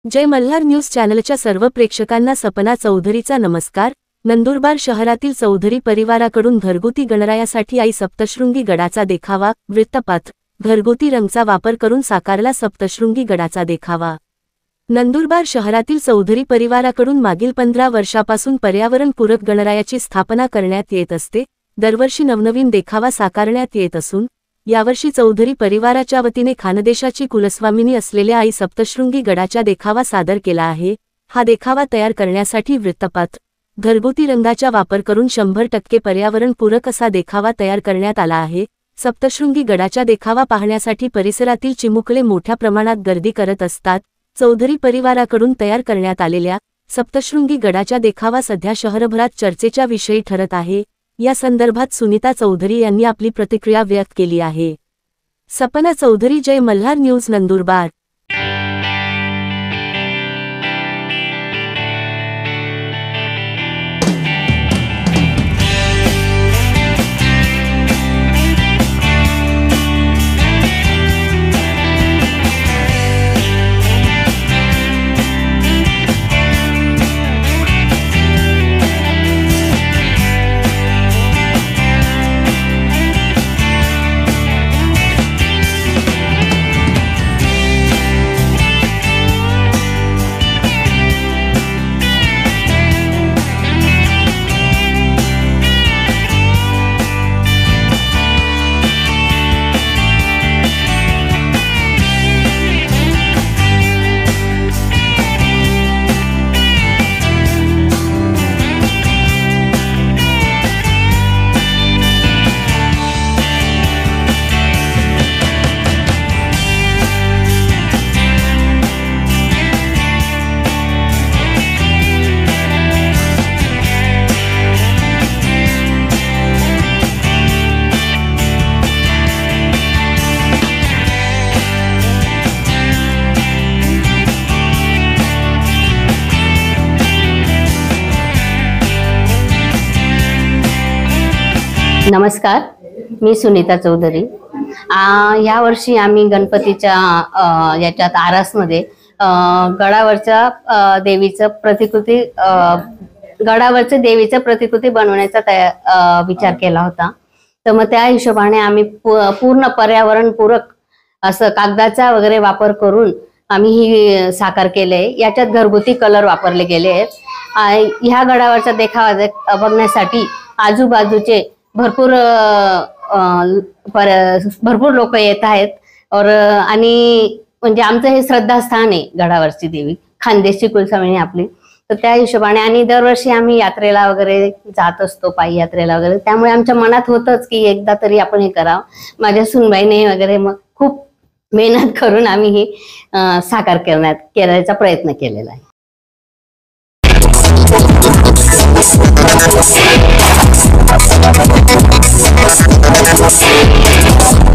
जय Malhar news चॅनलच्या सर्व प्रेक्षकांना सपना चौधरीचा नमस्कार। नंदुरबार शहरातील चौधरी परिवाराकडून घरगुती गणरायासाठी आई सप्तशृंगी गडाचा देखावा। वृत्तपत्र। घरगुती रंगाचा वापर करून साकारला सप्तशृंगी गडाचा देखावा। नंदुरबार शहरातील चौधरी परिवाराकडून मागील 15 वर्षापासून पर्यावरणपूरक गणरायाची स्थापना करण्यात येत असते। दरवर्षी नवनवीन देखावा साकारण्यात येत असून यावर्षी चौधरी परिवाराच्या वतीने खानदेशाची कुलस्वामिनी असलेल्या आई सप्तशृंगी गडाचा देखावा सादर केला आहे। हा देखावा तयार करण्यासाठी वृत्तपत्र। घरगुती रंगाचा वापर करून 100% पर्यावरणपूरक असा देखावा तयार करण्यात आला आहे। सप्तशृंगी गडाचा देखावा पाहण्यासाठी परिसरातील चिमुकले मोठ्या प्रमाणात गर्दी करत असतात। चौधरी परिवाराकडून तयार करण्यात आलेल्या सप्तशृंगी गडाचा देखावा सध्या शहरभरात चर्चेचा विषय ठरत आहे। या संदर्भात सुनीता चौधरी यांनी आपली प्रतिक्रिया व्यक्त केली आहे। सपना चौधरी, जय मल्हार न्यूज, नंदुरबार। नमस्कार, मी सुनीता चौधरी। या वर्षी आम्ही गणपतीच्या याच्यात आरासमध्ये गडावरच्या देवीचं प्रतिकृती बनवण्याचा विचार केला होता। तर मग त्या हिशोबाने आम्ही पूर्ण पर्यावरणपूरक असं कागदाचा वगैरे वापर करून आम्ही ही साकार केले। याच्यात घरगुती कलर वापरले गेले आहेत। ह्या गडावरचा देखावा बघण्यासाठी आजूबाजूचे भरपूर लोक येत आहेत। आणि म्हणजे आमचं हे श्रद्धास्थान आहे, गडावरची देवी खानदेशची कुलस्वामिनी आपली। तर त्या हिशोबाने आणि दरवर्षी आम्ही यात्रेला वगैरे जात असतो, पायी यात्रेला वगैरे। त्यामुळे आमच्या मनात होतच की एकदा तरी आपण हे करावं। माझ्या सुनबाईने वगैरे मग खूप मेहनत करून आम्ही हे साकार करायचा प्रयत्न केलेला आहे। We'll be right back.